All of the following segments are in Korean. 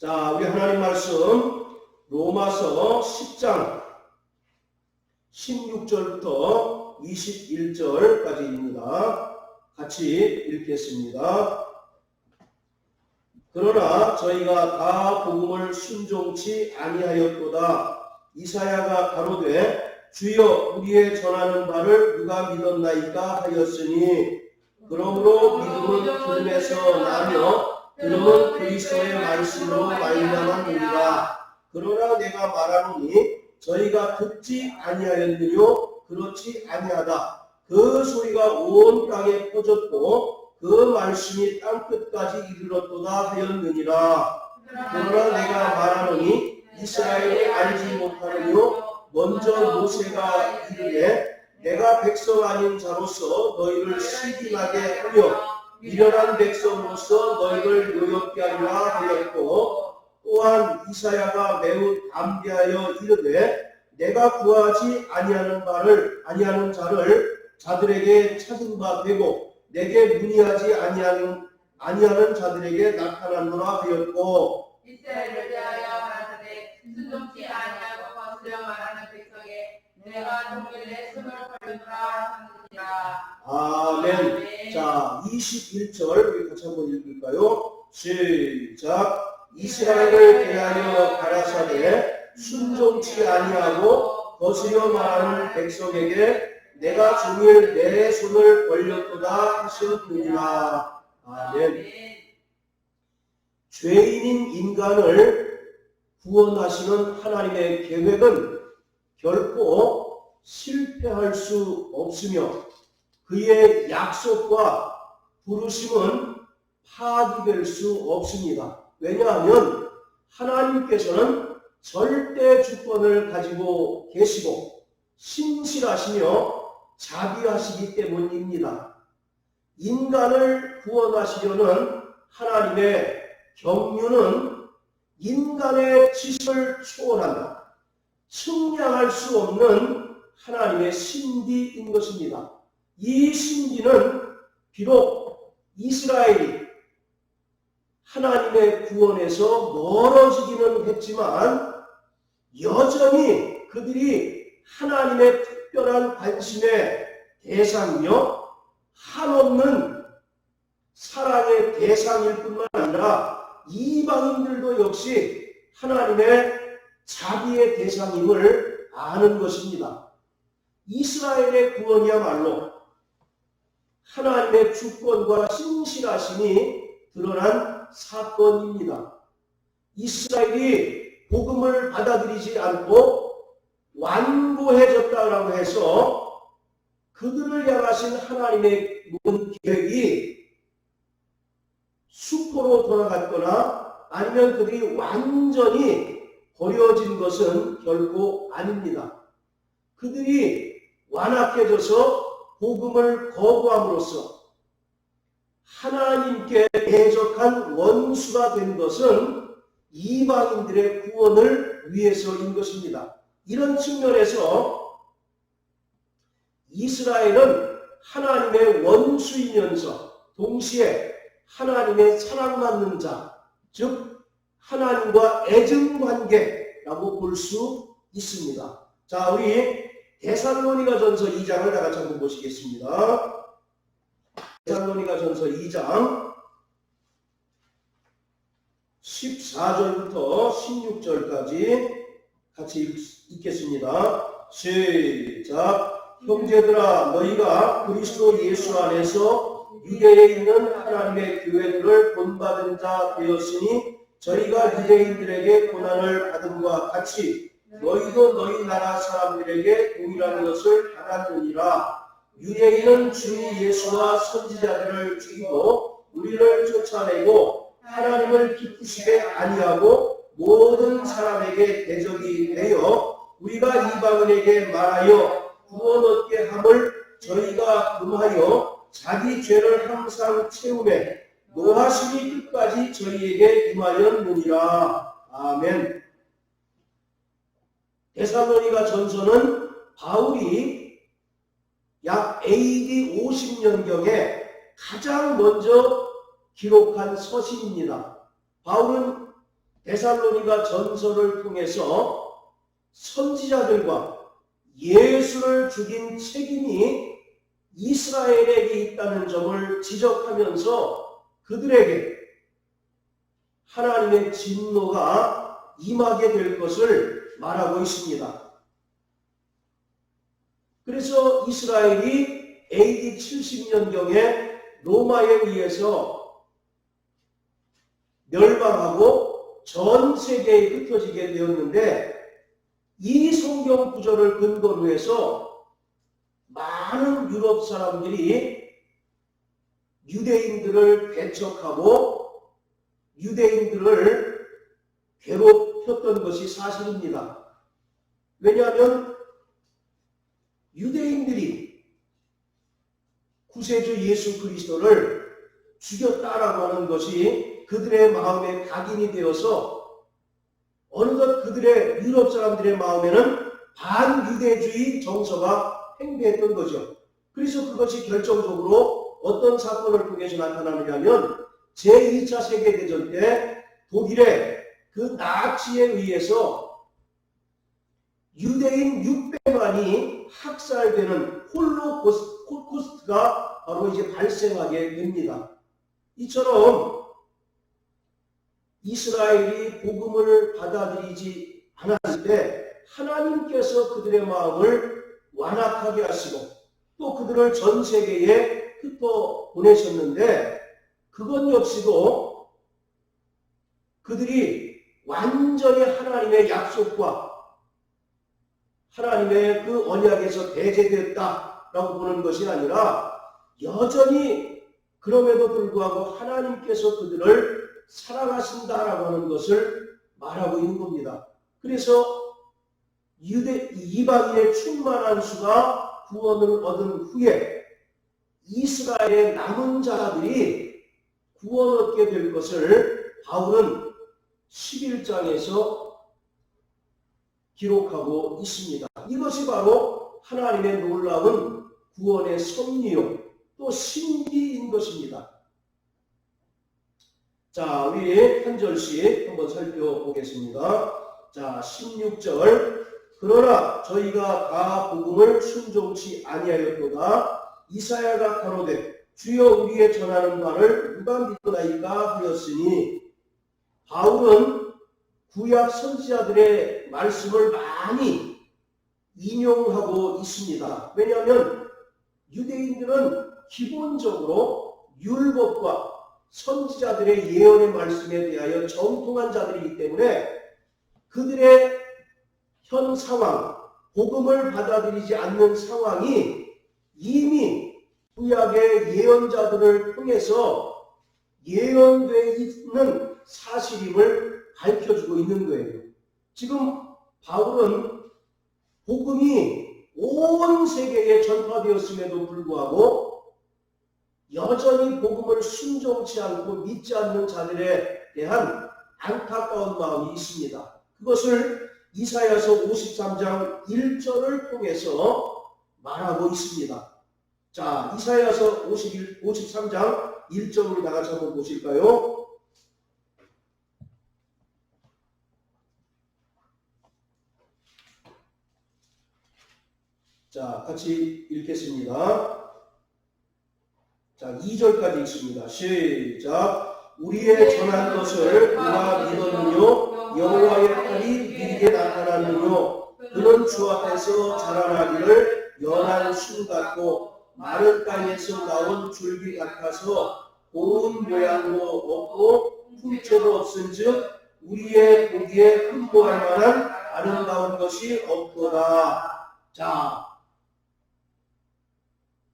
자, 우리 하나님 말씀 로마서 10장 16절부터 21절까지입니다. 같이 읽겠습니다. 그러나 저희가 다 복음을 순종치 아니하였도다. 이사야가 가로되 주여 우리의 전하는 바를 누가 믿었나이까 하였으니 그러므로 믿음은 들음에서 나며 들음은 그리스도의 말씀으로 말미암았느니라. 그러나 내가 말하노니 저희가 듣지 아니하였느뇨 그렇지 아니하다. 그 소리가 온 땅에 퍼졌고 그 말씀이 땅끝까지 이르렀도다 하였느니라. 그러나 내가 말하노니 이스라엘이 알지 못하느뇨 먼저 모세가 이르되 내가 백성 아닌 자로서 너희를 시기하게 하며 미련한 백성으로서 너희를 노엽게 하리라 하였고 또한 이사야가 매우 담대하여 이르되 내가 구하지 아니하는 자를 자들에게 찾은 바 되고 내게 문의하지 아니하는 자들에게 나타나노라 하였고 이스라엘을 대하여 말하되 순종치 아니하고 거스려 말하는 백성에 내가 동일에 손을 벌리노라 하느니라. 아멘. 자, 21절 우리 같이 한번 읽을까요? 시작. 이스라엘을 대하여 가라사대 순종치 아니하고 거스려 말하는 백성에게 내가 종일 내 손을 벌렸도다 하셨느니라. 아멘. 죄인인 인간을 구원하시는 하나님의 계획은 결코 실패할 수 없으며 그의 약속과 부르심은 파기될 수 없습니다. 왜냐하면 하나님께서는 절대 주권을 가지고 계시고 신실하시며 자비하시기 때문입니다. 인간을 구원하시려는 하나님의 경륜은 인간의 지식을 초월한다. 측량할 수 없는 하나님의 신비인 것입니다. 이 신비는 비록 이스라엘이 하나님의 구원에서 멀어지기는 했지만 여전히 그들이 하나님의 특별한 관심의 대상이며 한없는 사랑의 대상일 뿐만 아니라 이방인들도 역시 하나님의 자비의 대상임을 아는 것입니다. 이스라엘의 구원이야말로 하나님의 주권과 신실하심이 드러난 사건입니다. 이스라엘이 복음을 받아들이지 않고 완고해졌다라고 해서 그들을 향하신 하나님의 모든 계획이 수포로 돌아갔거나 아니면 그들이 완전히 버려진 것은 결코 아닙니다. 그들이 완악해져서 복음을 거부함으로써 하나님께 대적한 원수가 된 것은 이방인들의 구원을 위해서인 것입니다. 이런 측면에서 이스라엘은 하나님의 원수이면서 동시에 하나님의 사랑받는 자, 즉 하나님과 애증관계라고 볼 수 있습니다. 자, 우리 데살로니가전서 2장을 다 같이 한번 보시겠습니다. 데살로니가전서 2장 14절부터 16절까지 같이 읽겠습니다. 시작. 형제들아 너희가 그리스도 예수 안에서 유대에 있는 하나님의 교회들을 본받은 자 되었으니 저희가 유대인들에게 고난을 받음과 같이 너희도 너희 나라 사람들에게 동일한 것을 받았느니라. 유대인은 주 예수와 선지자들을 죽이고 우리를 쫓아내고 하나님을 기쁘시게 아니하고 모든 사람에게 대적이 되어 우리가 이방인에게 말하여 구원 얻게 함을 저희가 금하여 자기 죄를 항상 채우매 노하심이 끝까지 저희에게 임하였느니라. 아멘. 데살로니가 전서는 바울이 약 AD 50년경에 가장 먼저 기록한 서신입니다. 바울은 데살로니가 전서를 통해서 선지자들과 예수를 죽인 책임이 이스라엘에게 있다는 점을 지적하면서 그들에게 하나님의 진노가 임하게 될 것을 말하고 있습니다. 그래서 이스라엘이 AD 70년경에 로마에 의해서 멸망하고 전 세계에 흩어지게 되었는데, 이 성경 구절을 근거로 해서 많은 유럽 사람들이 유대인들을 배척하고 유대인들을 괴롭혔던 것이 사실입니다. 왜냐하면 유대인들이 구세주 예수 그리스도를 죽였다라고 하는 것이 그들의 마음에 각인이 되어서 어느덧 그들의 유럽 사람들의 마음에는 반유대주의 정서가 팽배했던 거죠. 그래서 그것이 결정적으로 어떤 사건을 통해서 나타나느냐면 제2차 세계대전 때 독일의 그 나치에 의해서 유대인 600만이 학살되는 홀로코스트가 바로 이제 발생하게 됩니다. 이처럼 이스라엘이 복음을 받아들이지 않았을 때 하나님께서 그들의 마음을 완악하게 하시고 또 그들을 전 세계에 흩어 보내셨는데, 그것 역시도 그들이 완전히 하나님의 약속과 하나님의 그 언약에서 배제되었다라고 보는 것이 아니라 여전히 그럼에도 불구하고 하나님께서 그들을 사랑하신다라고 하는 것을 말하고 있는 겁니다. 그래서 이방인의 충만한 수가 구원을 얻은 후에 이스라엘의 남은 자들이 구원 얻게 될 것을 바울은 11장에서 기록하고 있습니다. 이것이 바로 하나님의 놀라운 구원의 섭리요 또 신비인 것입니다. 자, 우리 한 절씩 한번 살펴보겠습니다. 자, 16절. 그러나 저희가 다 복음을 순종치 아니하였도다. 이사야가 가로되 주여 우리의 전하는 말을 누가 믿으나이까 하였으니, 바울은 구약 선지자들의 말씀을 많이 인용하고 있습니다. 왜냐하면 유대인들은 기본적으로 율법과 선지자들의 예언의 말씀에 대하여 정통한 자들이기 때문에 그들의 현 상황, 복음을 받아들이지 않는 상황이 이미 구약의 예언자들을 통해서 예언되어 있는 사실임을 밝혀주고 있는 거예요. 지금 바울은 복음이 온 세계에 전파되었음에도 불구하고 여전히 복음을 순종치 않고 믿지 않는 자들에 대한 안타까운 마음이 있습니다. 그것을 이사야서 53장 1절을 통해서 말하고 있습니다. 자, 이사야서 53장 1절을 다 같이 한번 보실까요? 자, 같이 읽겠습니다. 자, 2절까지 있습니다. 시작. 우리의 전한 것을 누가 믿었느뇨? 여호와의 팔이 우리에게 나타났느뇨? 그는 주 앞에서 자라나기를 연한 순 같고 마른 땅에서 나온 줄기 같아서 고운 모양도 없고 품체도 없은즉 우리의 보기에 흠모할 만한 아름다운 것이 없도다. 자,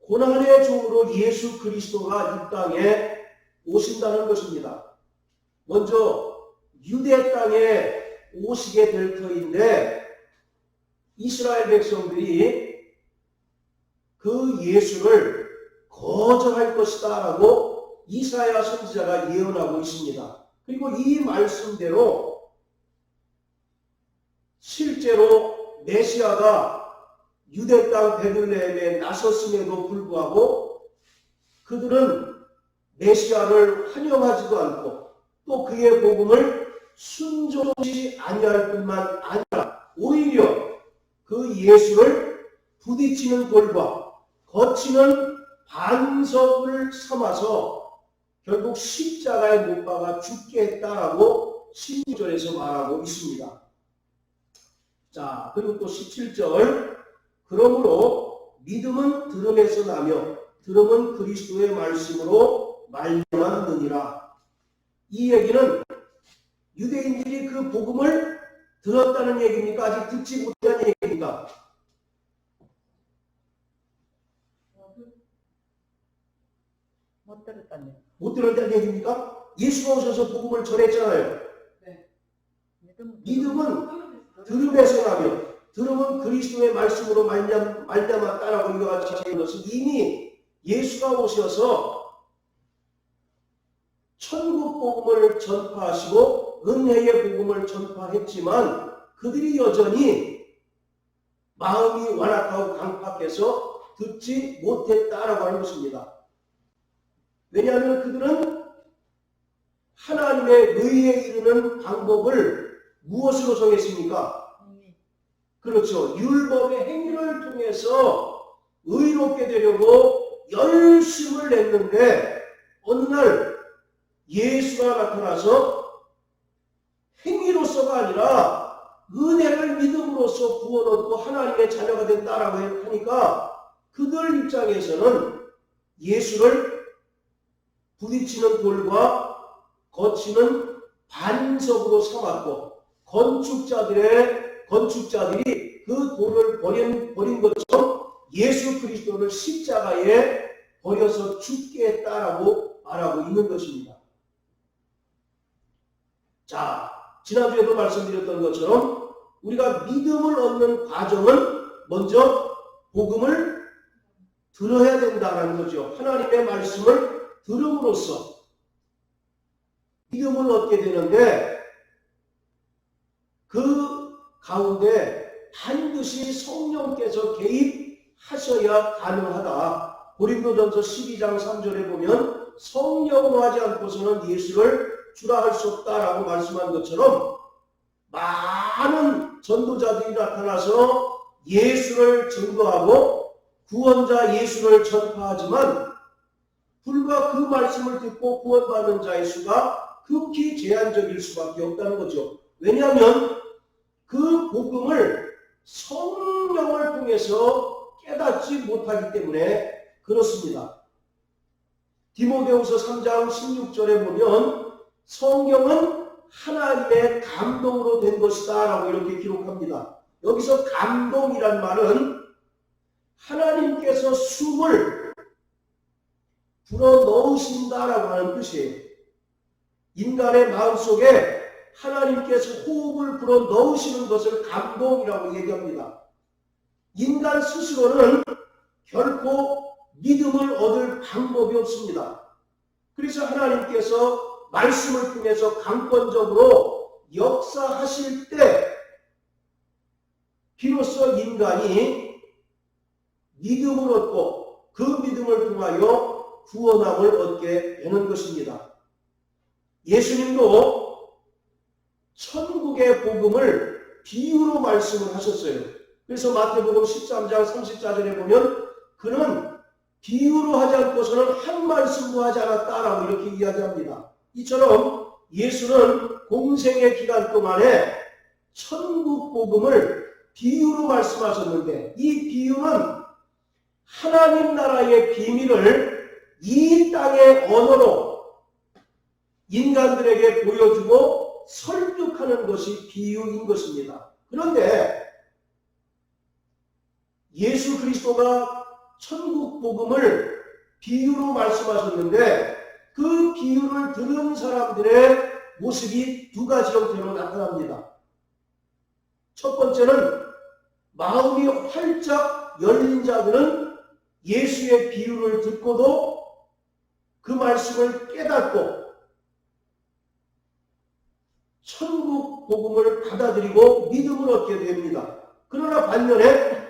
고난의 종으로 예수 그리스도가 이 땅에 오신다는 것입니다. 먼저 유대 땅에 오시게 될 터인데 이스라엘 백성들이 그 예수를 거절할 것이다 라고 이사야 선지자가 예언하고 있습니다. 그리고 이 말씀대로 실제로 메시아가 유대 땅 베들레헴에 나섰음에도 불구하고 그들은 메시아를 환영하지도 않고 또 그의 복음을 순종하지 아니할 뿐만 아니라 오히려 그 예수를 부딪히는 돌과 거치는 반석을 삼아서 결국 십자가에 못 박아 죽게 했다라고 16절에서 말하고 있습니다. 자, 그리고 또 17절, 그러므로 믿음은 들음에서 나며 들음은 그리스도의 말씀으로 말미암느니라. 이 얘기는 유대인들이 그 복음을 들었다는 얘기입니까? 아직 듣지 못한 얘기입니까? 못 들었다는 얘기입니까? 예수가 오셔서 복음을 전했잖아요. 네. 믿음은 들음에서 나며 들음은 그리스도의 말씀으로 말미암았다라고 이와 같이 하는 것은 이미 예수가 오셔서 천국 복음을 전파하시고 은혜의 복음을 전파했지만 그들이 여전히 마음이 완악하고 강팍해서 듣지 못했다라고 하는 것입니다. 왜냐하면 그들은 하나님의 의에 이르는 방법을 무엇으로 정했습니까? 그렇죠. 율법의 행위를 통해서 의롭게 되려고 열심을 냈는데 어느 날 예수가 나타나서 행위로서가 아니라 은혜를 믿음으로써 구원 얻고 하나님의 자녀가 된다라고 하니까 그들 입장에서는 예수를 부딪히는 돌과 거치는 반석으로 삼았고 건축자들이 그 돌을 버린 것처럼 예수 그리스도를 십자가에 버려서 죽게 했다라고 말하고 있는 것입니다. 자, 지난주에도 말씀드렸던 것처럼 우리가 믿음을 얻는 과정은 먼저 복음을 들어야 된다는 거죠. 하나님의 말씀을 들음으로써 믿음을 얻게 되는데 그 가운데 반드시 성령께서 개입하셔야 가능하다. 고린도전서 12장 3절에 보면 성령으로 하지 않고서는 예수를 주라 할 수 없다라고 말씀한 것처럼 많은 전도자들이 나타나서 예수를 증거하고 구원자 예수를 전파하지만 불과 그 말씀을 듣고 구원받는 자의 수가 극히 제한적일 수밖에 없다는 거죠. 왜냐하면 그 복음을 성령을 통해서 깨닫지 못하기 때문에 그렇습니다. 디모데후서 3장 16절에 보면 성경은 하나님의 감동으로 된 것이다 라고 이렇게 기록합니다. 여기서 감동이란 말은 하나님께서 숨을 불어넣으신다라고 하는 뜻이에요. 인간의 마음속에 하나님께서 호흡을 불어넣으시는 것을 감동이라고 얘기합니다. 인간 스스로는 결코 믿음을 얻을 방법이 없습니다. 그래서 하나님께서 말씀을 통해서 강권적으로 역사하실 때 비로소 인간이 믿음을 얻고 그 믿음을 통하여 구원함을 얻게 되는 것입니다. 예수님도 천국의 복음을 비유로 말씀을 하셨어요. 그래서 마태복음 13장 34절에 보면 그는 비유로 하지 않고서는 한 말씀도 하지 않았다라고 이렇게 이야기합니다. 이처럼 예수는 공생의 기간 동안에 천국 복음을 비유로 말씀하셨는데 이 비유는 하나님 나라의 비밀을 이 땅의 언어로 인간들에게 보여주고 설득하는 것이 비유인 것입니다. 그런데 예수 그리스도가 천국 복음을 비유로 말씀하셨는데 그 비유를 들은 사람들의 모습이 두 가지 형태로 나타납니다. 첫 번째는 마음이 활짝 열린 자들은 예수의 비유를 듣고도 그 말씀을 깨닫고 천국 복음을 받아들이고 믿음을 얻게 됩니다. 그러나 반면에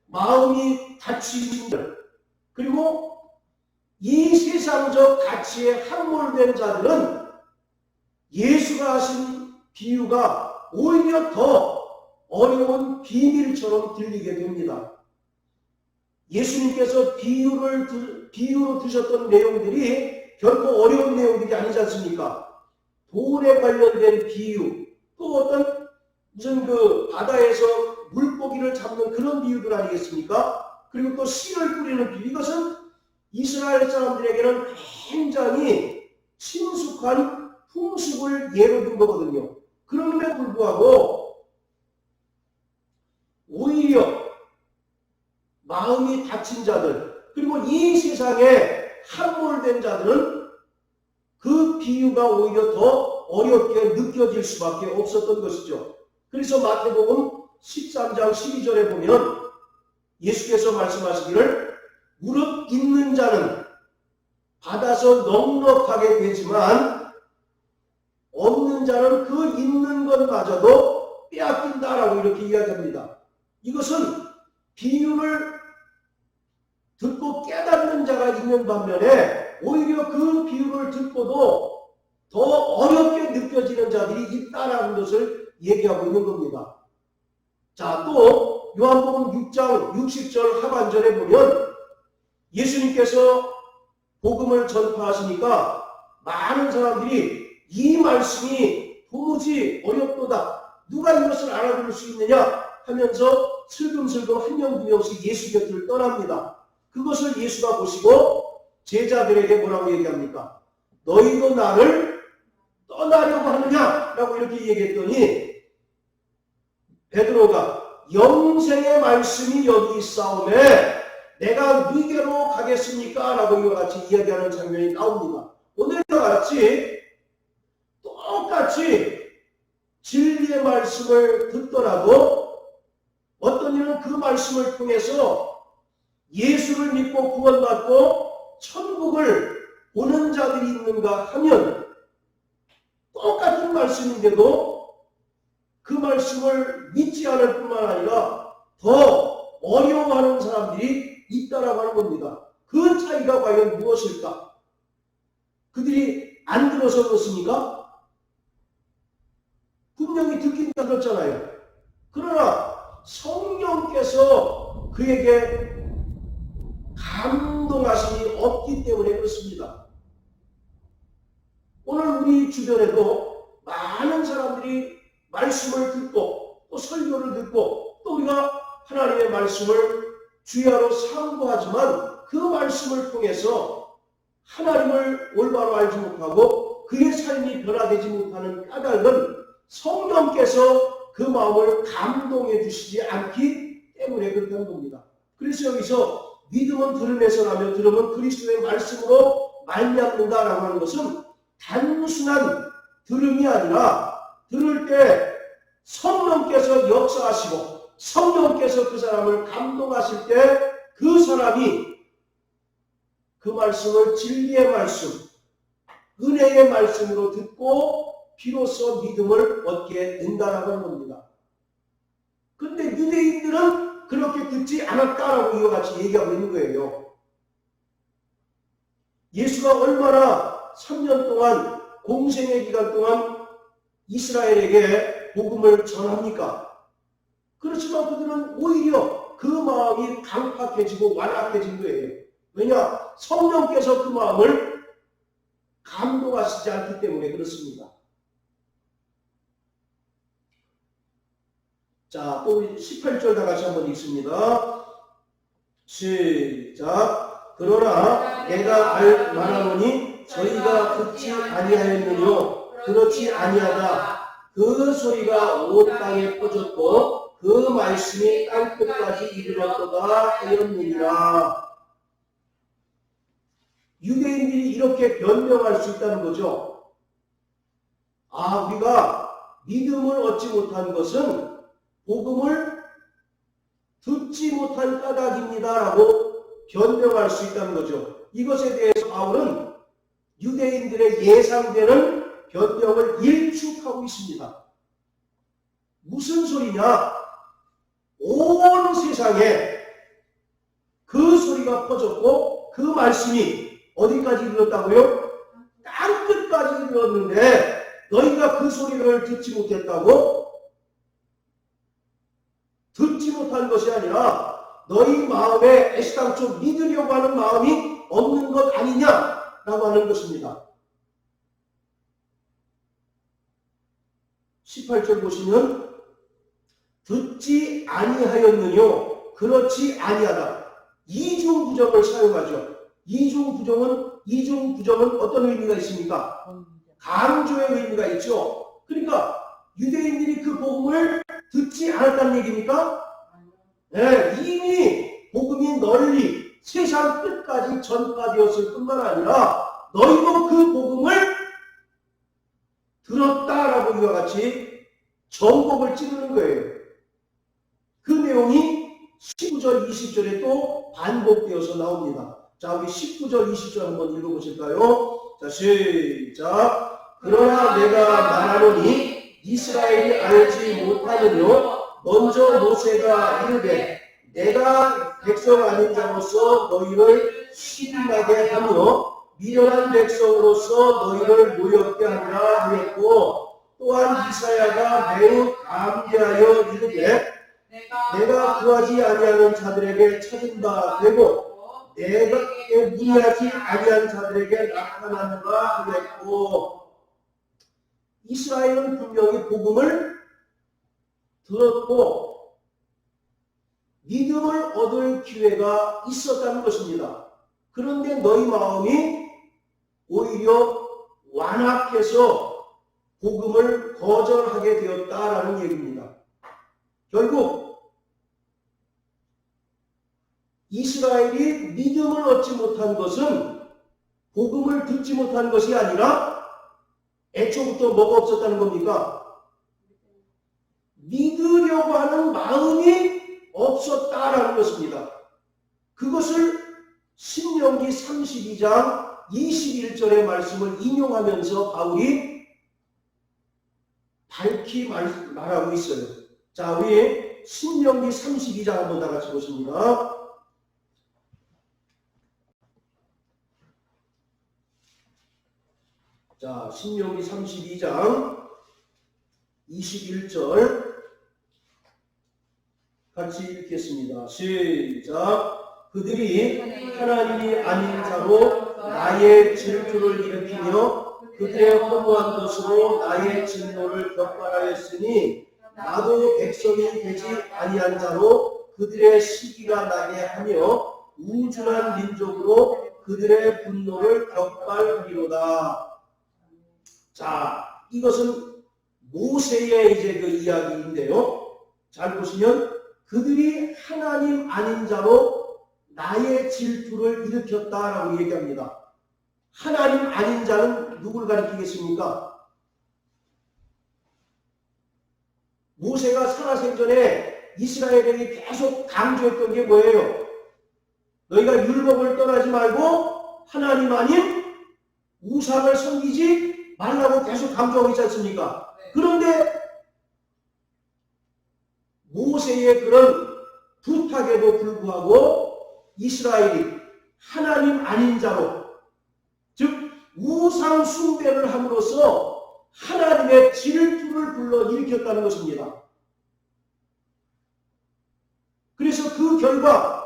마음이 닫힌 자들 그리고 이 세상적 가치에 함몰된 자들은 예수가 하신 비유가 오히려 더 어려운 비밀처럼 들리게 됩니다. 예수님께서 비유로 드셨던 내용들이 결코 어려운 내용들이 아니지 않습니까? 돌에 관련된 비유, 또 어떤 무슨 그 바다에서 물고기를 잡는 그런 비유들 아니겠습니까? 그리고 또 씨를 뿌리는 비유, 이것은 이스라엘 사람들에게는 굉장히 친숙한 풍습을 예로 든 거거든요. 그럼에도 불구하고 오히려 마음이 다친 자들, 그리고 이 세상에 함몰된 자들은 그 비유가 오히려 더 어렵게 느껴질 수밖에 없었던 것이죠. 그래서 마태복음 13장 12절에 보면 예수께서 말씀하시기를 무릇 있는 자는 받아서 넉넉하게 되지만 없는 자는 그 있는 것마저도 빼앗긴다라고 이렇게 이야기합니다. 이것은 비유를 듣고 깨닫는 자가 있는 반면에 오히려 그 비유를 듣고도 더 어렵게 느껴지는 자들이 있다라는 것을 얘기하고 있는 겁니다. 자, 또 요한복음 6장 60절 하반절에 보면 예수님께서 복음을 전파하시니까 많은 사람들이 이 말씀이 도무지 어렵도다, 누가 이것을 알아들을 수 있느냐 하면서 슬금슬금 한 명 두 명씩 예수 곁을 떠납니다. 그것을 예수가 보시고 제자들에게 뭐라고 얘기합니까? 너희도 나를 떠나려고 하느냐? 라고 이렇게 얘기했더니 베드로가 영생의 말씀이 여기 있사오매 내가 누구에게로 가겠습니까? 라고 이와 같이 이야기하는 장면이 나옵니다. 오늘과 같이 똑같이 진리의 말씀을 듣더라도 어떤 이는 그 말씀을 통해서 예수를 믿고 구원받고 천국을 보는 자들이 있는가 하면 똑같은 말씀인데도 그 말씀을 믿지 않을 뿐만 아니라 더 어려워하는 사람들이 있다라고 하는 겁니다. 그 차이가 과연 무엇일까? 그들이 안 들어서 그렇습니까? 분명히 듣긴 들었잖아요. 그러나 성령께서 그에게 감동하심이 없기 때문에 그렇습니다. 오늘 우리 주변에도 많은 사람들이 말씀을 듣고 또 설교를 듣고 또 우리가 하나님의 말씀을 주야로 상고하지만 그 말씀을 통해서 하나님을 올바로 알지 못하고 그의 삶이 변화되지 못하는 까닭은 성령께서 그 마음을 감동해 주시지 않기 때문에 그렇게 하는 겁니다. 그래서 여기서 믿음은 들음에서 나며 들음은 그리스도의 말씀으로 말미암는다라고 하는 것은 단순한 들음이 아니라 들을 때 성령께서 역사하시고 성령께서 그 사람을 감동하실 때 그 사람이 그 말씀을 진리의 말씀, 은혜의 말씀으로 듣고 비로소 믿음을 얻게 된다라고 하는 겁니다. 그런데 유대인들은 그렇게 듣지 않았다라고 이와 같이 얘기하고 있는 거예요. 예수가 얼마나 3년 동안 공생의 기간 동안 이스라엘에게 복음을 전합니까? 그렇지만 그들은 오히려 그 마음이 강팍해지고 완악해진 거예요. 왜냐? 성령께서 그 마음을 감동하시지 않기 때문에 그렇습니다. 자, 또 18절 다 같이 한번 읽습니다. 시작. 그러나 내가 말하노니 저희가 듣지 아니하였느뇨. 그렇지 아니하다. 그 소리가 온 땅에 퍼졌고 그 말씀이 땅끝까지 이르렀도다 하였느니라. 유대인들이 이렇게 변명할 수 있다는 거죠. 아, 우리가 믿음을 얻지 못한 것은 복음을 듣지 못한 까닭입니다라고 변명할 수 있다는 거죠. 이것에 대해서 바울은 유대인들의 예상되는 변명을 일축하고 있습니다. 무슨 소리냐? 온 세상에 그 소리가 퍼졌고 그 말씀이 어디까지 이르렀다고요? 땅끝까지 이르렀는데 너희가 그 소리를 듣지 못했다고? 듣지 못한 것이 아니라 너희 마음에 애시당초 믿으려고 하는 마음이 없는 것 아니냐라고 하는 것입니다. 18절 보시면 듣지 아니하였느뇨 그렇지 아니하다. 이중부정을 사용하죠. 이중부정은 어떤 의미가 있습니까? 강조의 의미가 있죠. 그러니까 유대인들이 그 복음을 듣지 않았다는 얘기입니까? 네, 이미 복음이 널리 세상 끝까지 전파되었을 뿐만 아니라 너희도 그 복음을 들었다라고 이와 같이 정복을 찌르는 거예요. 그 내용이 19절, 20절에 또 반복되어서 나옵니다. 자, 우리 19절, 20절 한번 읽어보실까요? 자, 시작. 그러나 내가 말하노니 이스라엘이 알지 못하느뇨 먼저 모세가 이르되 내가 백성 아닌 자로서 너희를 시인하게 하며 미련한 백성으로서 너희를 노엽게 하리라 하였고 또한 이사야가 매우 감개하여 이르되 내가 구하지 아니하는 자들에게 찾은 바 되고 내가 문의하지 아니한 자들에게 나타나느라 하였고 이스라엘은 분명히 복음을 들었고 믿음을 얻을 기회가 있었다는 것입니다. 그런데 너희 마음이 오히려 완악해서 복음을 거절하게 되었다라는 얘기입니다. 결국 이스라엘이 믿음을 얻지 못한 것은 복음을 듣지 못한 것이 아니라 애초부터 뭐가 없었다는 겁니까? 믿으려고 하는 마음이 없었다라는 것입니다. 그것을 신명기 32장 21절의 말씀을 인용하면서 바울이 밝히 말하고 있어요. 자, 우리 신명기 32장 한번 다 같이 보십니다. 자, 신명기 32장 21절 같이 읽겠습니다. 시작. 그들이 하나님이 아닌 자로 나의 질투를 일으키며 그들의 허무한 것으로 나의 진노를 격발하였으니 나도 백성이 되지 아니한 자로 그들의 시기가 나게 하며 우준한 민족으로 그들의 분노를 격발하리로다. 자, 이것은 모세의 이제 그 이야기인데요. 잘 보시면 그들이 하나님 아닌 자로 나의 질투를 일으켰다라고 얘기합니다. 하나님 아닌 자는 누굴 가리키겠습니까? 모세가 살아생전에 이스라엘에게 계속 강조했던 게 뭐예요? 너희가 율법을 떠나지 말고 하나님 아닌 우상을 섬기지 말라고 계속 강조하고 있지 않습니까? 그런데 모세의 그런 부탁에도 불구하고 이스라엘이 하나님 아닌 자로, 즉 우상 숭배를 함으로써 하나님의 질투를 불러일으켰다는 것입니다. 그래서 그 결과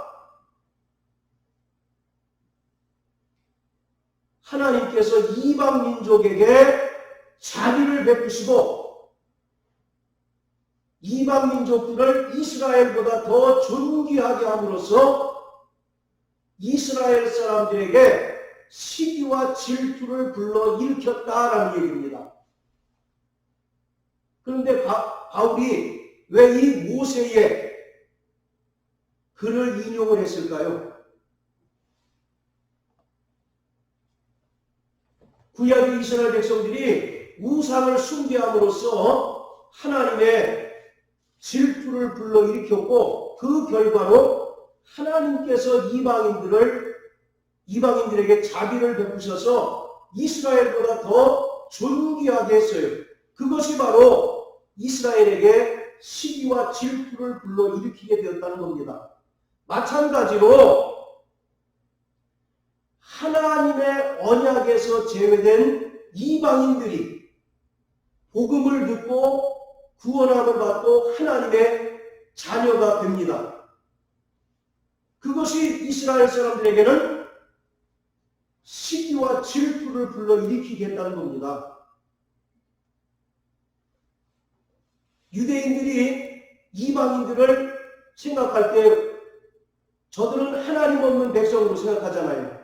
하나님께서 이방 민족에게 자비를 베푸시고 이방 민족들을 이스라엘보다 더 존귀하게 함으로써 이스라엘 사람들에게 시기와 질투를 불러일으켰다라는 얘기입니다. 그런데 바울이 왜 이 모세의 글을 인용을 했을까요? 구약의 이스라엘 백성들이 우상을 숭배함으로써 하나님의 질투를 불러일으켰고 그 결과로 하나님께서 이방인들에게 자비를 베푸셔서 이스라엘보다 더 존귀하게 했어요. 그것이 바로 이스라엘에게 시기와 질투를 불러일으키게 되었다는 겁니다. 마찬가지로 하나님의 언약에서 제외된 이방인들이 복음을 듣고 구원함을 받고 하나님의 자녀가 됩니다. 그것이 이스라엘 사람들에게는 시기와 질투를 불러일으키겠다는 겁니다. 유대인들이 이방인들을 생각할 때 저들은 하나님 없는 백성으로 생각하잖아요.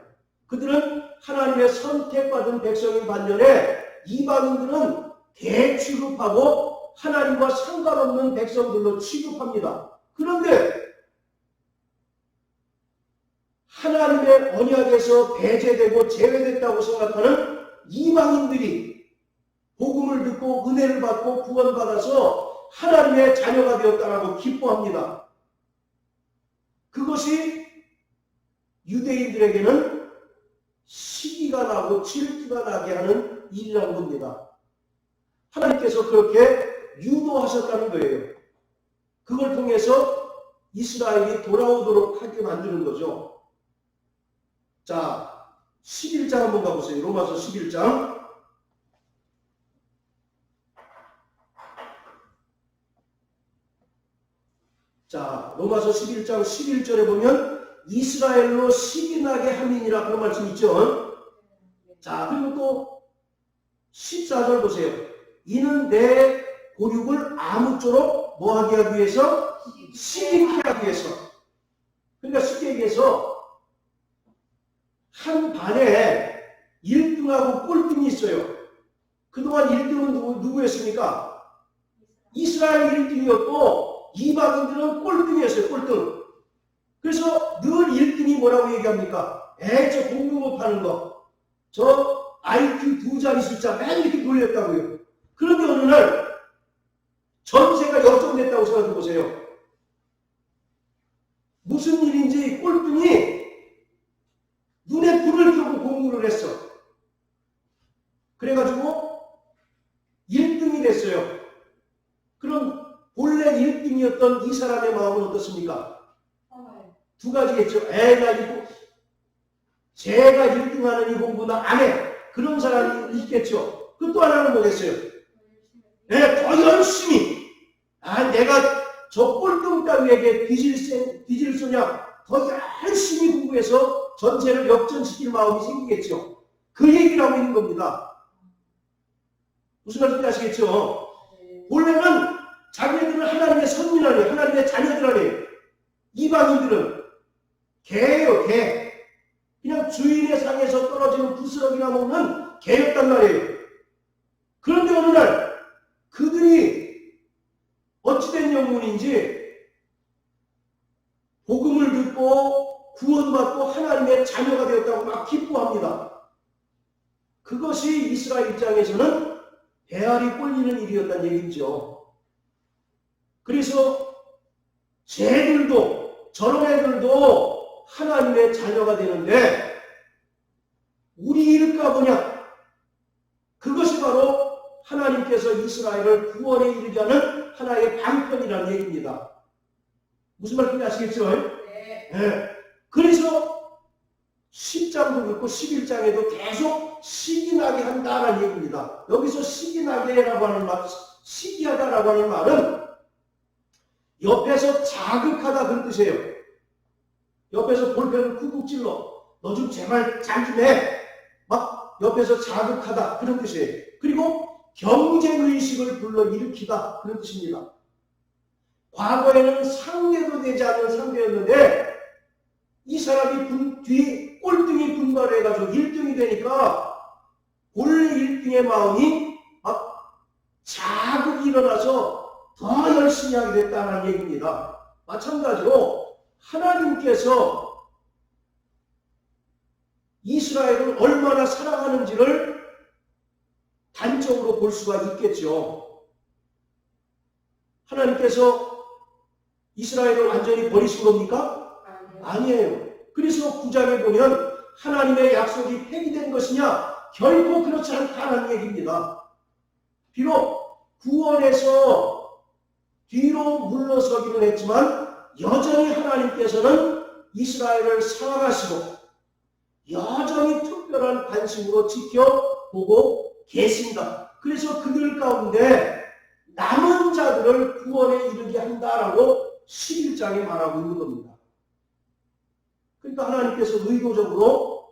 그들은 하나님의 선택받은 백성인 반면에 이방인들은 대취급하고 하나님과 상관없는 백성들로 취급합니다. 그런데 하나님의 언약에서 배제되고 제외됐다고 생각하는 이방인들이 복음을 듣고 은혜를 받고 구원받아서 하나님의 자녀가 되었다라고 기뻐합니다. 그것이 유대인들에게는 시기가 나고 질투가 나게 하는 일이라는 겁니다. 하나님께서 그렇게 유도하셨다는 거예요. 그걸 통해서 이스라엘이 돌아오도록 하게 만드는 거죠. 자, 11장 한번 가보세요. 로마서 11장. 자, 로마서 11장 11절에 보면 이스라엘로 시기나게 함이니라 그런 말씀 있죠. 자, 그리고 또 14절 보세요. 이는 내 고육을 아무쪼록 뭐하게 하기 위해서? 시기케 하기 위해서. 그러니까 쉽게 얘기해서 한 반에 1등하고 꼴등이 있어요. 그동안 1등은 누구였습니까? 이스라엘 1등이었고 이방인들은 꼴등이었어요. 꼴등. 그래서 늘 1등이 뭐라고 얘기합니까? 저 공부 못하는 거. 저 IQ 2자리 숫자 맨 이렇게 돌렸다고요. 그런데 어느 날 전세가 역전됐다고 생각해 보세요. 무슨 일인지 꼴등이 눈에 불을 켜고 공부를 했어. 그래가지고 1등이 됐어요. 그럼 본래 1등이었던 이 사람의 마음은 어떻습니까? 두 가지겠죠. 제가 1등하는 이 공부 나 안 해. 그런 사람이 있겠죠. 그 또 하나는 뭐겠어요? 더 열심히. 내가 저 꼴등 따위에게 뒤질 소냐. 더 열심히 공부해서 전체를 역전시킬 마음이 생기겠죠. 그 얘기를 하고 있는 겁니다. 무슨 말인지 아시겠죠? 본래는 자기네들은 하나님의 선민 아니에요. 하나님의 자녀들 아니에요. 이방인들은 개예요, 개. 그냥 주인의 상에서 떨어지는 부스러기나 먹는 개였단 말이에요. 그런데 어느 날 그들이 어찌된 영문인지 복음을 듣고 구원받고 하나님의 자녀가 되었다고 막 기뻐합니다. 그것이 이스라엘 입장에서는 배알이 꼴리는 일이었다는 얘기죠. 그래서 쟤들도 저런 애들도 하나님의 자녀가 되는데 우리 일까 뭐냐? 그것이 바로 하나님께서 이스라엘을 구원에 이르게 하는 하나의 방편이라는 얘기입니다. 무슨 말인지 아시겠죠? 네. 그래서 10장도 그렇고 11장에도 계속 시기나게 한다라는 얘기입니다. 여기서 시기나게라고 하는 말, 시기하다라고 하는 말은 옆에서 자극하다 그런 뜻이에요. 옆에서 볼펜을 쿡쿡 찔러. 너 좀 제발 잘 좀 해. 막 옆에서 자극하다 그런 뜻이에요. 그리고 경쟁의식을 불러일으키다 그런 뜻입니다. 과거에는 상대도 되지 않는 상대였는데 이 사람이 뒤 꼴등이 분발을 해가지고 1등이 되니까 본래 1등의 마음이 막 자극이 일어나서 더 열심히 하게 됐다는 얘기입니다. 마찬가지로 하나님께서 이스라엘을 얼마나 사랑하는지를 단적으로 볼 수가 있겠죠. 하나님께서 이스라엘을 완전히 버리신 겁니까? 아니에요. 그래서 9장에 보면 하나님의 약속이 폐기된 것이냐? 결코 그렇지 않다는 얘기입니다. 비록 구원에서 뒤로 물러서기는 했지만 여전히 하나님께서는 이스라엘을 사랑하시고 여전히 특별한 관심으로 지켜보고 계신다. 그래서 그들 가운데 남은 자들을 구원에 이르게 한다라고 11장에 말하고 있는 겁니다. 그러니까 하나님께서 의도적으로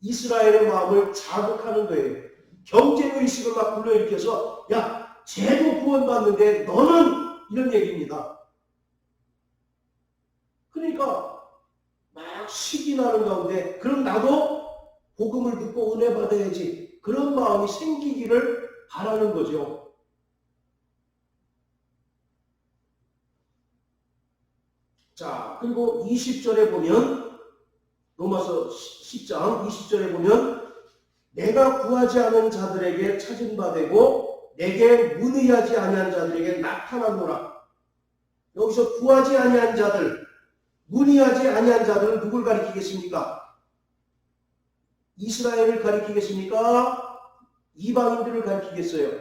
이스라엘의 마음을 자극하는 거예요. 경쟁의식을 막 불러일으켜서 야, 쟤도 구원받는데 너는 이런 얘기입니다. 그러니까 막 식이 나는 가운데 그럼 나도 복음을 듣고 은혜 받아야지 그런 마음이 생기기를 바라는 거죠. 자, 그리고 20절에 보면 로마서 10장 20절에 보면 내가 구하지 않은 자들에게 찾은 바 되고 내게 문의하지 아니한 자들에게 나타나노라. 여기서 구하지 아니한 자들, 문의하지 아니한 자들은 누굴 가리키겠습니까? 이스라엘을 가리키겠습니까? 이방인들을 가리키겠어요?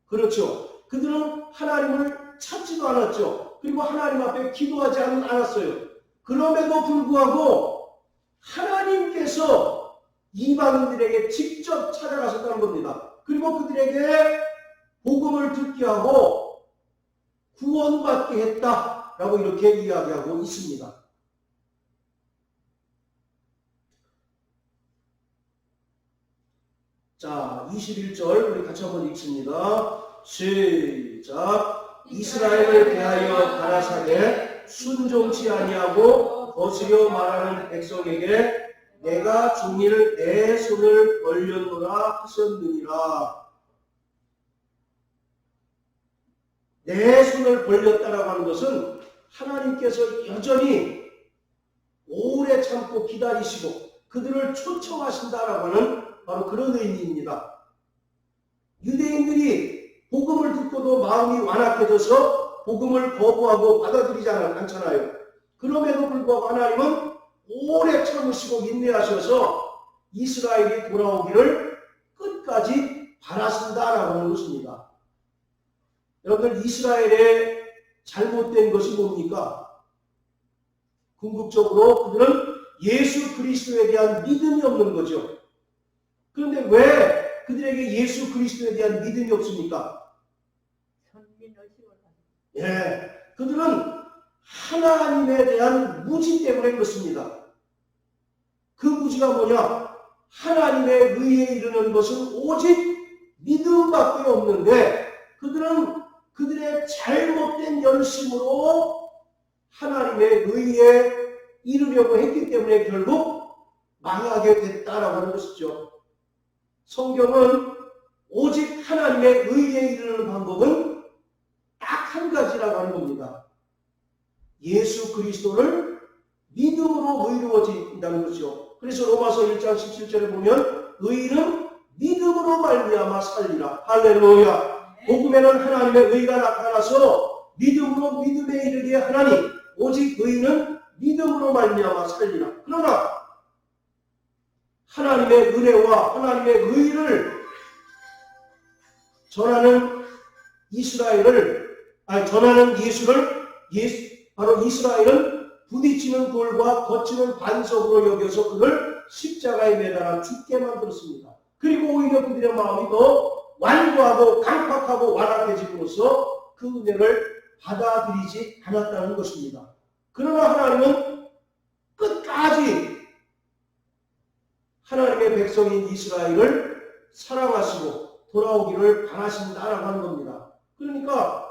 그렇죠. 그들은 하나님을 찾지도 않았죠. 그리고 하나님 앞에 기도하지 않았어요. 그럼에도 불구하고 하나님께서 이방인들에게 직접 찾아가셨다는 겁니다. 그리고 그들에게 복음을 듣게 하고 구원받게 했다라고 이렇게 이야기하고 있습니다. 자, 21절 우리 같이 한번 읽습니다. 시작. 이스라엘을 대하여 가라사대 순종치 아니하고 거스려 말하는 백성에게 내가 종일 내 손을 벌렸노라 하셨느니라. 내 손을 벌렸다라고 하는 것은 하나님께서 여전히 오래 참고 기다리시고 그들을 초청하신다라고 하는 바로 그런 의미입니다. 유대인들이 복음을 듣고도 마음이 완악해져서 복음을 거부하고 받아들이지 않잖아요. 그럼에도 불구하고 하나님은 오래 참으시고 인내하셔서 이스라엘이 돌아오기를 끝까지 바라신다라고 하는 것입니다. 여러분들, 이스라엘의 잘못된 것이 뭡니까? 궁극적으로 그들은 예수 그리스도에 대한 믿음이 없는 거죠. 그런데 왜 그들에게 예수 그리스도에 대한 믿음이 없습니까? 예, 그들은 하나님에 대한 무지 때문에 그렇습니다. 그 무지가 뭐냐? 하나님의 의에 이르는 것은 오직 믿음밖에 없는데 그들은 그들의 잘못된 열심으로 하나님의 의에 이르려고 했기 때문에 결국 망하게 됐다라고 하는 것이죠. 성경은 오직 하나님의 의에 이르는 방법은 딱 한 가지라고 하는 겁니다. 예수 그리스도를 믿음으로 의로워진다는 것이죠. 그래서 로마서 1장 17절에 보면 의인은 믿음으로 말미암아 살리라. 할렐루야. 복음에는 하나님의 의가 나타나서 믿음으로 믿음에 이르게 하나니 오직 의인은 믿음으로 말미암아 살리라. 그러나 하나님의 은혜와 하나님의 의를 전하는 전하는 예수를 바로 이스라엘은 부딪히는 돌과 거치는 반석으로 여겨서 그를 십자가에 매달아 죽게 만들었습니다. 그리고 오히려 그들의 마음이 더 완고하고 강팍하고 완악해짐으로써 그 은혜를 받아들이지 않았다는 것입니다. 그러나 하나님은 끝까지 하나님의 백성인 이스라엘을 사랑하시고 돌아오기를 바라신다라고 하는 겁니다. 그러니까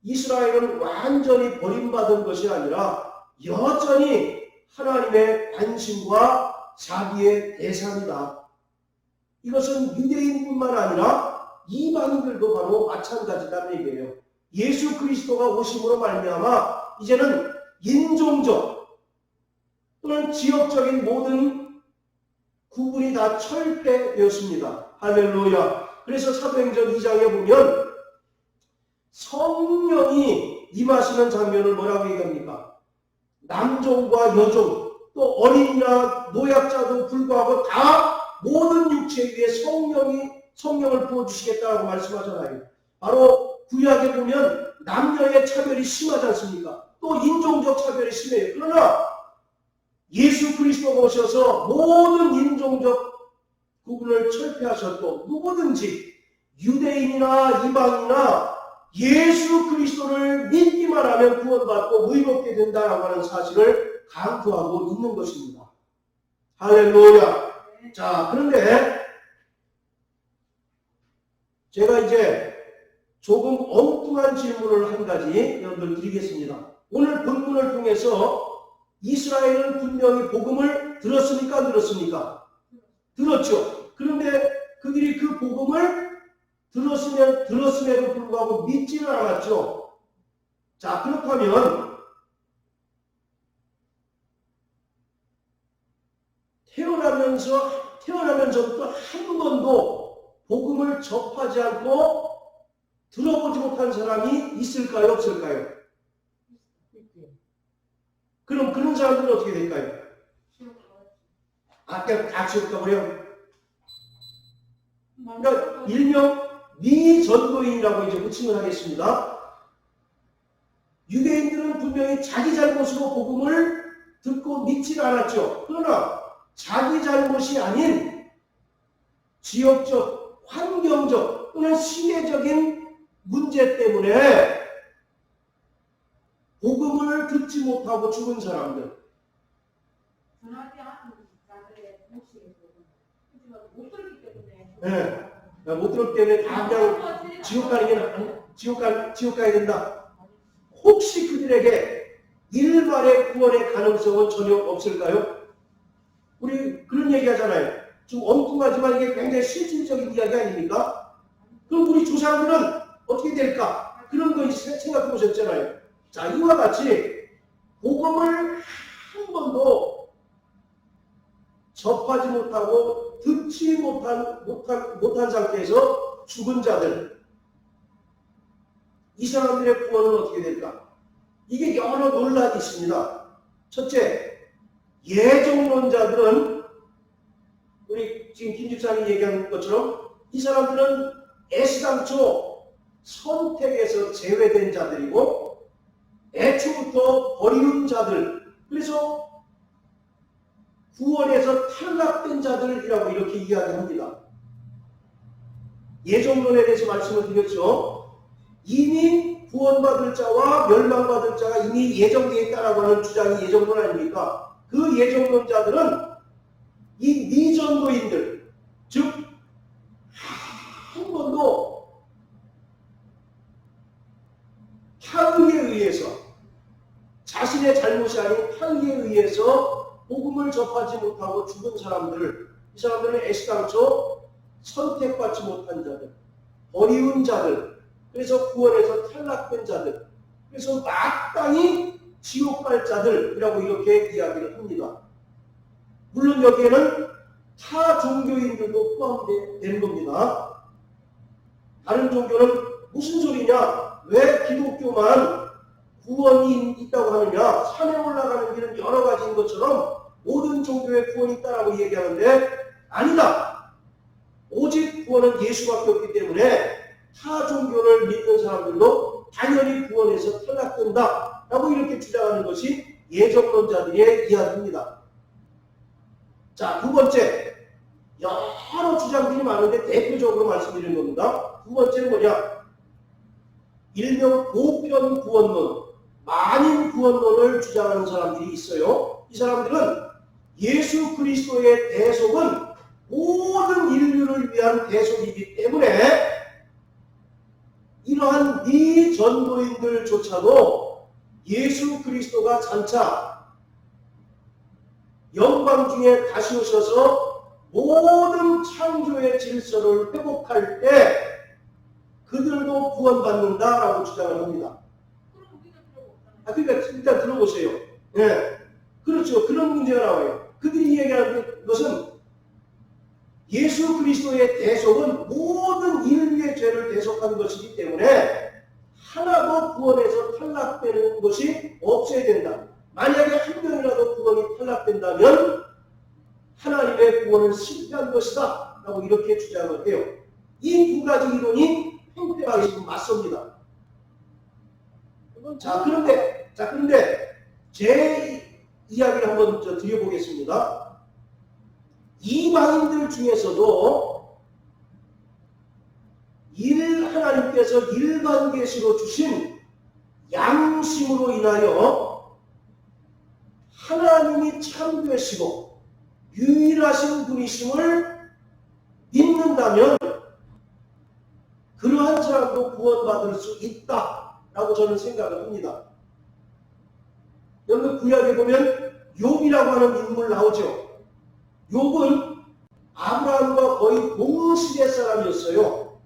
이스라엘은 완전히 버림받은 것이 아니라 여전히 하나님의 관심과 자비의 대상이다. 이것은 유대인뿐만 아니라 이방인들도 바로 마찬가지다는 얘기예요. 예수 그리스도가 오심으로 말미암아 이제는 인종적 또는 지역적인 모든 구분이 다 철폐되었습니다. 할렐루야. 그래서 사도행전 2장에 보면 성령이 임하시는 장면을 뭐라고 얘기합니까? 남종과 여종, 또 어린이나 노약자도 불구하고 다 모든 육체 위에 성령을 부어주시겠다고 말씀하잖아요. 바로 구약에 보면 남녀의 차별이 심하지 않습니까? 또 인종적 차별이 심해요. 그러나 예수 그리스도가 오셔서 모든 인종적 구분을 철폐하셨고 누구든지 유대인이나 이방이나 예수 그리스도를 믿기만 하면 구원받고 의롭게 된다라고 하는 사실을 강조하고 있는 것입니다. 할렐루야. 자, 그런데 제가 이제 조금 엉뚱한 질문을 한 가지 여러분들 드리겠습니다. 오늘 본문을 통해서 이스라엘은 분명히 복음을 들었습니까? 안 들었습니까? 들었죠. 그런데 그들이 그 복음을 들었음에도 불구하고 믿지는 않았죠. 자, 그렇다면 태어나면서부터 한 번도 복음을 접하지 않고 들어보지 못한 사람이 있을까요? 없을까요? 그럼 그런 사람들은 어떻게 될까요? 아까 다 지옥 가버려. 그러니까 일명 미전도인이라고 이제 호칭을 하겠습니다. 유대인들은 분명히 자기 잘못으로 복음을 듣고 믿지 않았죠. 그러나 자기 잘못이 아닌 지역적, 환경적 또는 시대적인 문제 때문에 복음을 듣지 못하고 죽은 사람들. 네. 못 들었기 때문에 다 그냥 지옥 가야 된다. 혹시 그들에게 일말의 구원의 가능성은 전혀 없을까요? 우리 그런 얘기 하잖아요. 좀 엉뚱하지만 이게 굉장히 실질적인 이야기 아닙니까? 그럼 우리 조상들은 어떻게 될까? 그런 거 생각해 보셨잖아요. 자, 이와 같이 복음을 한 번도 접하지 못하고 듣지 못한 상태에서 죽은 자들, 이 사람들의 구원은 어떻게 될까? 이게 여러 논란이 있습니다. 첫째, 예정론자들은 우리 지금 김 집사님이 얘기한 것처럼 이 사람들은 애시당초 선택에서 제외된 자들이고 애초부터 버리운 자들, 그래서 구원에서 탈락된 자들이라고 이렇게 이야기합니다. 예정론에 대해서 말씀을 드렸죠. 이미 구원받을 자와 멸망받을 자가 이미 예정되어 있다라고 하는 주장이 예정론 아닙니까? 그 예정론자들은 이 미전도인들, 즉 한 번도 타의에 의해서, 자신의 잘못이 아닌 타의에 의해서 복음을 접하지 못하고 죽은 사람들, 이 사람들은 애시당초 선택받지 못한 자들, 버리운 자들, 그래서 구원에서 탈락된 자들, 그래서 마땅히 지옥 갈 자들이라고 이렇게 이야기를 합니다. 물론 여기에는 타 종교인들도 포함되는 겁니다. 다른 종교는 무슨 소리냐? 왜 기독교만 구원이 있다고 하느냐? 산에 올라가는 길은 여러 가지인 것처럼 모든 종교에 구원이 있다라고 얘기하는데 아니다. 오직 구원은 예수밖에 없기 때문에 타 종교를 믿는 사람들도 당연히 구원에서 탈락된다 라고 이렇게 주장하는 것이 예정론자들의 이야기입니다. 자, 두 번째, 여러 주장들이 많은데 대표적으로 말씀드리는 겁니다. 두 번째는 뭐냐? 일명 보편 구원론, 만인 구원론을 주장하는 사람들이 있어요. 이 사람들은 예수 그리스도의 대속은 모든 인류를 위한 대속이기 때문에 이러한 미전도인들조차도 예수 그리스도가 장차 영광 중에 다시 오셔서 모든 창조의 질서를 회복할 때 그들도 구원받는다라고 주장을 합니다. 그러니까 일단 들어보세요. 네. 그렇죠. 그런 문제가 나와요. 그들이 얘기하는 것은 예수 그리스도의 대속은 모든 인류의 죄를 대속한 것이기 때문에 하나도 구원에서 탈락되는 것이 없어야 된다. 만약에 한 명이라도 구원이 탈락된다면 하나님의 구원을 실패한 것이다 라고 이렇게 주장을 해요. 이 두 가지 이론이 팽팽하게 맞습니다. 자, 그런데 제 이야기를 한번 드려보겠습니다. 이방인들 중에서도 하나님께서 일반 계시로 주신 양심으로 인하여 하나님이 참되시고 유일하신 분이심을 믿는다면 그러한 사람도 구원받을 수 있다라고 저는 생각을 합니다. 여러분 구약에 보면 욥이라고 하는 인물 나오죠. 욥은 아브라함과 거의 동시대 사람이었어요.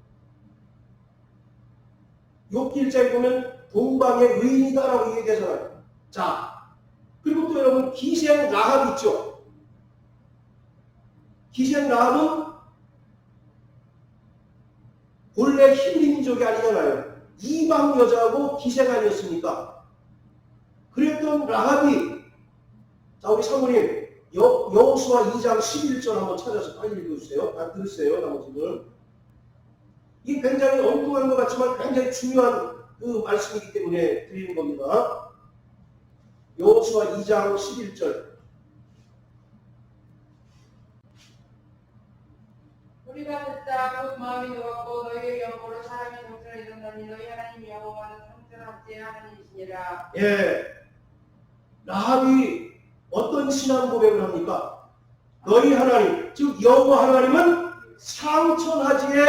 욥기 1장에 보면 동방의 의인이다라고 얘기하잖아요. 자, 그리고 또 여러분 기생 라합 있죠. 기생 라합은 본래 히브리 민족이 아니잖아요. 이방 여자하고 기생 아니었습니까? 그랬던 라합이, 자 우리 사모님 여호수아 2장 11절 한번 찾아서 빨리 읽어주세요. 들으세요. 나머지는 이게 굉장히 엉뚱한 것 같지만 굉장히 중요한 그 말씀이기 때문에 드리는 겁니다. 여호수아 2장 11절. 우리가 듣자 곧 마음이 녹았고 너희의 영으로 사람이 정죄를 이룬다니 너희 하나님 여호와는 성전함께 하나님이시니라. 예, 라합이 어떤 신앙 고백을 합니까? 너희 하나님, 즉 여호와 하나님은 상천하지의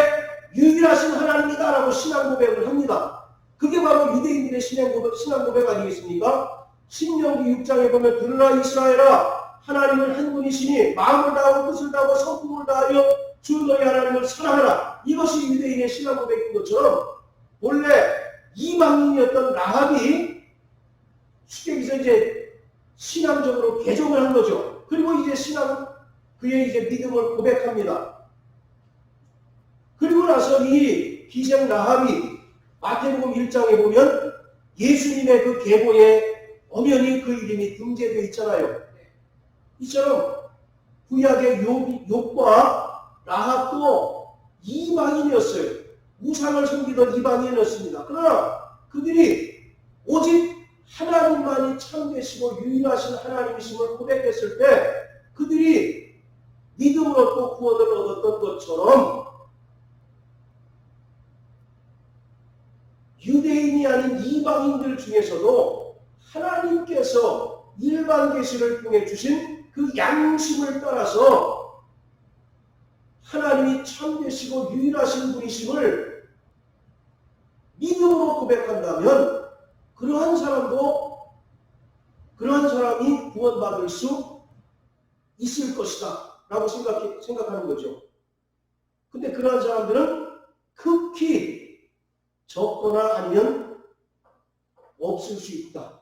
유일하신 하나님이다라고 신앙 고백을 합니다. 그게 바로 유대인들의 신앙 고백 아니겠습니까? 신명기 6장에 보면 들으라 이스라엘아, 하나님은 한 분이시니 마음을 다하고 뜻을 다하고 성품을 다하여 주 너희 하나님을 사랑하라. 이것이 유대인의 신앙 고백인 것처럼 원래 이방인이었던 라합이 쉽게 얘기해서 이제 신앙적으로 개종을 한 거죠. 그리고 이제 그의 이제 믿음을 고백합니다. 그리고 나서 이 기생 라합이 마태복음 1장에 보면 예수님의 그 계보에 엄연히 그 이름이 등재되어 있잖아요. 이처럼 구약의 욥과 라합도 이방인이었어요. 우상을 섬기던 이방인이었습니다. 그러나 그들이 오직 하나님만이 참되시고 유일하신 하나님이심을 고백했을 때 그들이 믿음으로 또 구원을 얻었던 것처럼 유대인이 아닌 이방인들 중에서도 하나님께서 일반 계시를 통해 주신 그 양심을 따라서 하나님이 참되시고 유일하신 분이심을 믿음으로 고백한다면 그러한 사람이 구원받을 수 있을 것이다 라고 생각하는 거죠. 근데 그러한 사람들은 극히 적거나 아니면 없을 수 있다.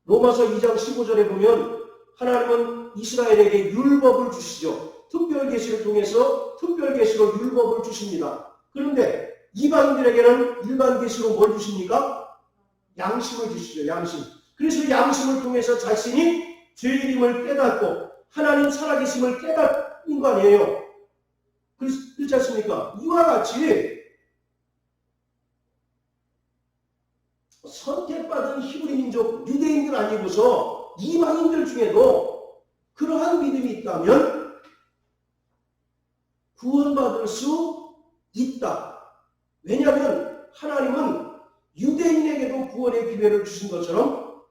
로마서 2장 15절에 보면 하나님은 이스라엘에게 율법을 주시죠. 특별 계시를 통해서 특별 계시로 율법을 주십니다. 그런데 이방인들에게는 일반 계시로 뭘 주십니까? 양심을 주시죠. 양심. 그래서 양심을 통해서 자신이 죄인임을 깨닫고 하나님 살아계심을 깨닫는 거 아니에요. 그렇지 않습니까? 이와 같이 선택받은 히브리 민족 유대인들 아니고서 이방인들 중에도 그러한 믿음이 있다면 구원받을 수 있다. 왜냐하면 하나님은 유대인에게도 구원의 기회를 주신 것처럼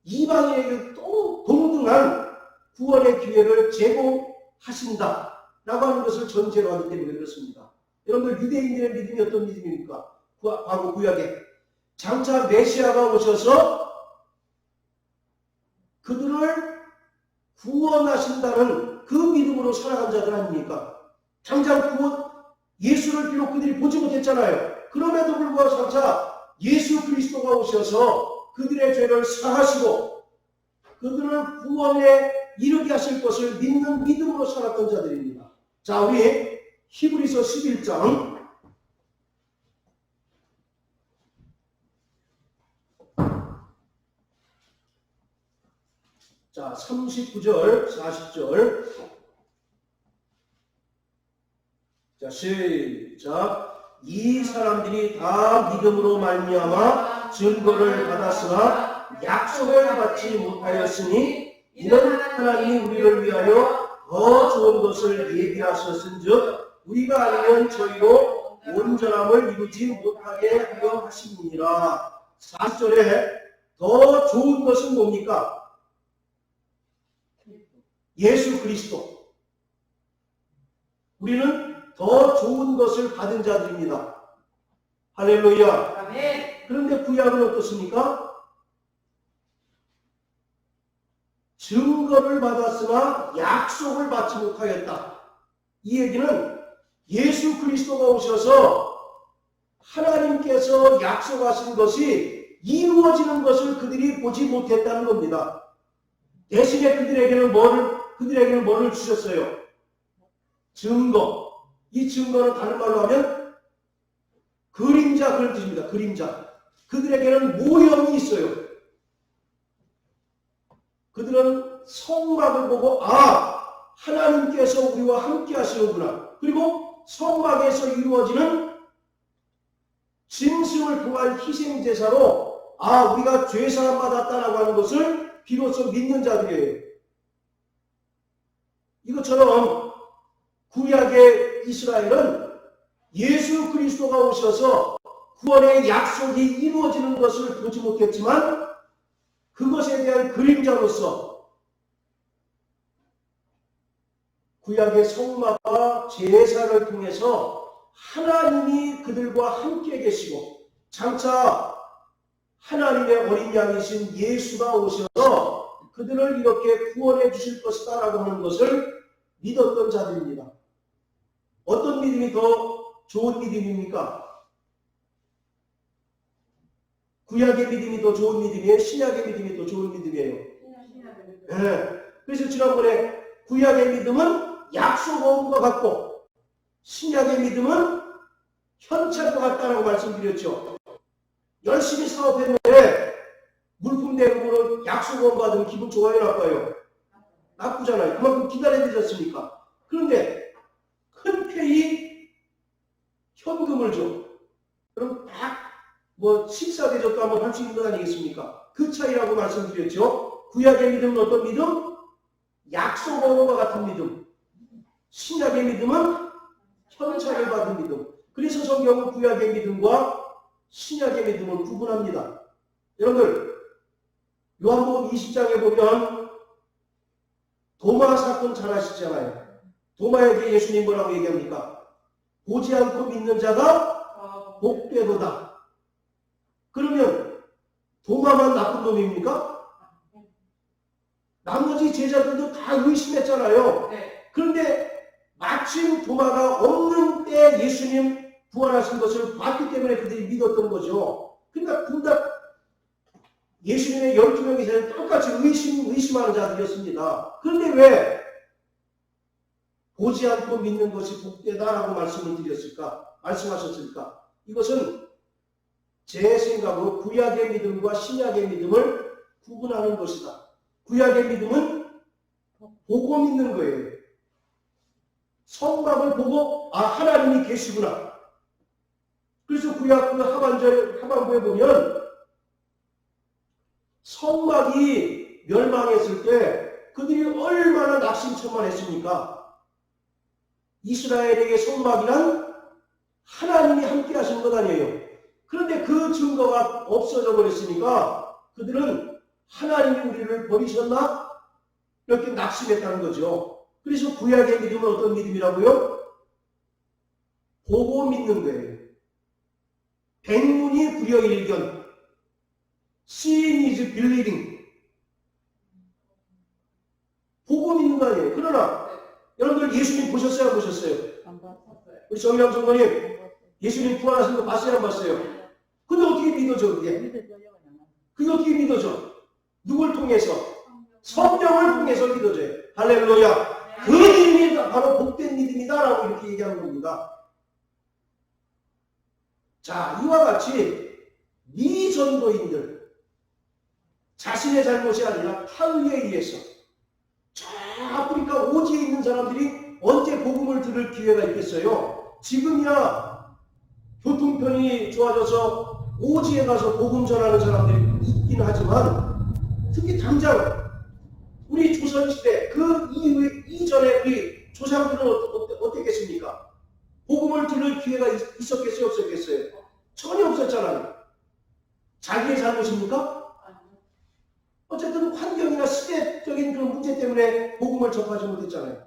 이방인에게도 또 동등한 구원의 기회를 제공하신다 라고 하는 것을 전제로 하기 때문에 그렇습니다. 여러분들 유대인들의 믿음이 어떤 믿음입니까? 과거 구약에 장차 메시아가 오셔서 그들을 구원하신다는 그 믿음으로 살아간 자들 아닙니까? 당장 예수를 비록 그들이 보지 못했잖아요. 그럼에도 불구하고 장차 예수 그리스도가 오셔서 그들의 죄를 사하시고 그들을 구원에 이르게 하실 것을 믿는 믿음으로 살았던 자들입니다. 자, 우리 히브리서 11장 자, 39절, 40절. 자, 시작. 이 사람들이 다 믿음으로 말미암아 증거를 받았으나 약속을 받지 못하였으니 이는 하나님이 우리를 위하여 더 좋은 것을 예비하셨은즉 우리가 아니면 저희로 온전함을 이루지 못하게 하려 하심이니라. 40절에 더 좋은 것은 뭡니까? 예수 그리스도. 우리는 더 좋은 것을 받은 자들입니다. 할렐루야. 아멘. 그런데 구약은 어떻습니까? 증거를 받았으나 약속을 받지 못하였다. 이 얘기는 예수 그리스도가 오셔서 하나님께서 약속하신 것이 이루어지는 것을 그들이 보지 못했다는 겁니다. 대신에 그들에게는 뭐를 주셨어요? 증거. 이 증거는 다른 말로 하면 그림자, 그런 뜻입니다. 그림자. 그들에게는 모형이 있어요. 그들은 성막을 보고 하나님께서 우리와 함께 하시는구나. 그리고 성막에서 이루어지는 짐승을 통한 희생제사로 우리가 죄사함 받았다라고 하는 것을 비로소 믿는 자들이에요. 이것처럼 구약의 이스라엘은 예수 그리스도가 오셔서 구원의 약속이 이루어지는 것을 보지 못했지만 그것에 대한 그림자로서 구약의 성막과 제사를 통해서 하나님이 그들과 함께 계시고 장차 하나님의 어린 양이신 예수가 오셔서 그들을 이렇게 구원해 주실 것이다 라고 하는 것을 믿었던 자들입니다. 어떤 믿음이 더 좋은 믿음입니까? 구약의 믿음이 더 좋은 믿음이에요? 신약의 믿음이 더 좋은 믿음이에요? 네. 그래서 지난번에 구약의 믿음은 약속 얻은 것 같고 신약의 믿음은 현찰과 같다라고 말씀드렸죠. 열심히 사업했는데 물품 대금으로 약속 얻은 받으면 기분 좋아요, 나빠요? 나쁘잖아요. 그만큼 기다려야 되셨습니까? 그런데 흔쾌히 현금을 줘. 그럼 딱 식사대접도 한번 할 수 있는 것 아니겠습니까? 그 차이라고 말씀드렸죠. 구약의 믿음은 어떤 믿음? 약속 얻은 것 같은 믿음. 신약의 믿음은 현찰을 받은 믿음. 그래서 성경은 구약의 믿음과 신약의 믿음을 구분합니다. 여러분들 요한복음 20장에 보면 도마 사건 잘 아시잖아요. 도마에게 예수님 뭐라고 얘기합니까? 보지 않고 믿는 자가 복되도다. 그러면 도마만 나쁜 놈입니까? 나머지 제자들도 다 의심했잖아요. 네. 그런데 마침 도마가 없는 때 예수님 부활하신 것을 봤기 때문에 그들이 믿었던 거죠. 그러니까 둘 다 예수님의 12명이 제자 똑같이 의심하는 자들이었습니다. 그런데 왜 보지 않고 믿는 것이 복되다라고 말씀하셨을까? 이것은 제 생각으로 구약의 믿음과 신약의 믿음을 구분하는 것이다. 구약의 믿음은 보고 믿는 거예요. 성막을 보고 하나님이 계시구나. 그래서 구약 그 하반부에 보면 성막이 멸망했을 때 그들이 얼마나 낙심천만했습니까? 이스라엘에게 성막이란 하나님이 함께 하시는 것 아니에요. 그런데 그 증거가 없어져 버렸으니까 그들은 하나님이 우리를 버리셨나? 이렇게 낙심했다는 거죠. 그래서 구약의 믿음은 어떤 믿음이라고요? 보고 믿는 거예요. 백문이 불여일견. Seeing is believing. 보고 믿는 거 아니에요. 그러나 여러분들 예수님 보셨어요? 안 보셨어요? 안 봤어요. 우리 정의람 성도님 예수님 부활하신 거 봤어요? 안 봤어요? 근데 어떻게 믿어져 그게? 그게 어떻게 믿어져? 누굴 통해서? 성령을 통해서 믿어져요. 할렐루야. 그 믿음이 바로 복된 믿음이다라고 이렇게 얘기하는 겁니다. 자, 이와 같이 미전도인들 자신의 잘못이 아니라 타의에 의해서 저 아프리카 오지에 있는 사람들이 언제 복음을 들을 기회가 있겠어요? 지금이야 교통편이 좋아져서 오지에 가서 복음 전하는 사람들이 있긴 하지만 특히 당장 우리 조선시대 그 이전에 우리 조상들은 어땠겠습니까? 복음을 들을 기회가 있었겠어요? 없었겠어요? 전혀 없었잖아요. 자기의 잘못입니까? 어쨌든 환경이나 시대적인 그런 문제 때문에 복음을 접하지 못했잖아요.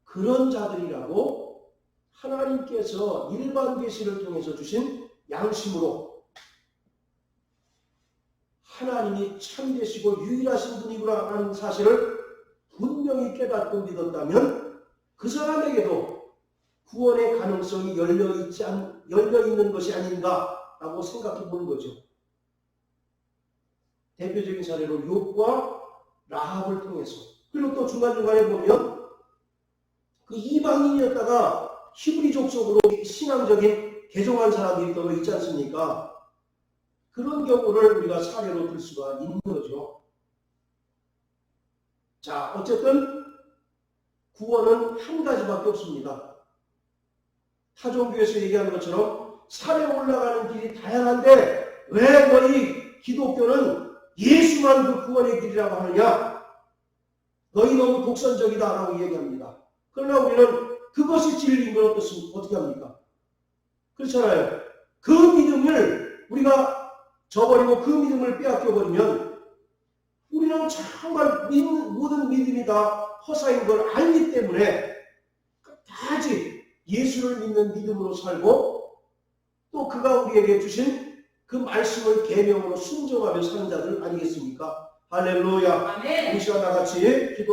그런 자들이라고 하나님께서 일반 계시를 통해서 주신 양심으로 하나님이 참되시고 유일하신 분이구나 하는 사실을 분명히 깨닫고 믿었다면 그 사람에게도 구원의 가능성이 열려 있는 것이 아닌가라고 생각해 보는 거죠. 대표적인 사례로 욥과 라합을 통해서, 그리고 또 중간중간에 보면 그 이방인이었다가 히브리 족속으로 신앙적인 개종한 사람들이 또 있지 않습니까? 그런 경우를 우리가 사례로 들 수가 있는 거죠. 자, 어쨌든 구원은 한 가지밖에 없습니다. 타종교에서 얘기하는 것처럼 산에 올라가는 길이 다양한데 왜 너희 기독교는 예수만 그 구원의 길이라고 하느냐? 너희 너무 독선적이다 라고 얘기합니다. 그러나 우리는 그것이 진리인 건 어떻게 합니까? 그렇잖아요. 그 믿음을 우리가 저버리고 그 믿음을 빼앗겨버리면 우리는 정말 모든 믿음이 다 허사인 걸 알기 때문에 끝까지 예수를 믿는 믿음으로 살고 또 그가 우리에게 주신 그 말씀을 계명으로 순종하며 사는 자들 아니겠습니까? 할렐루야. 아멘. 이 시간 나같이 기도하겠습니다.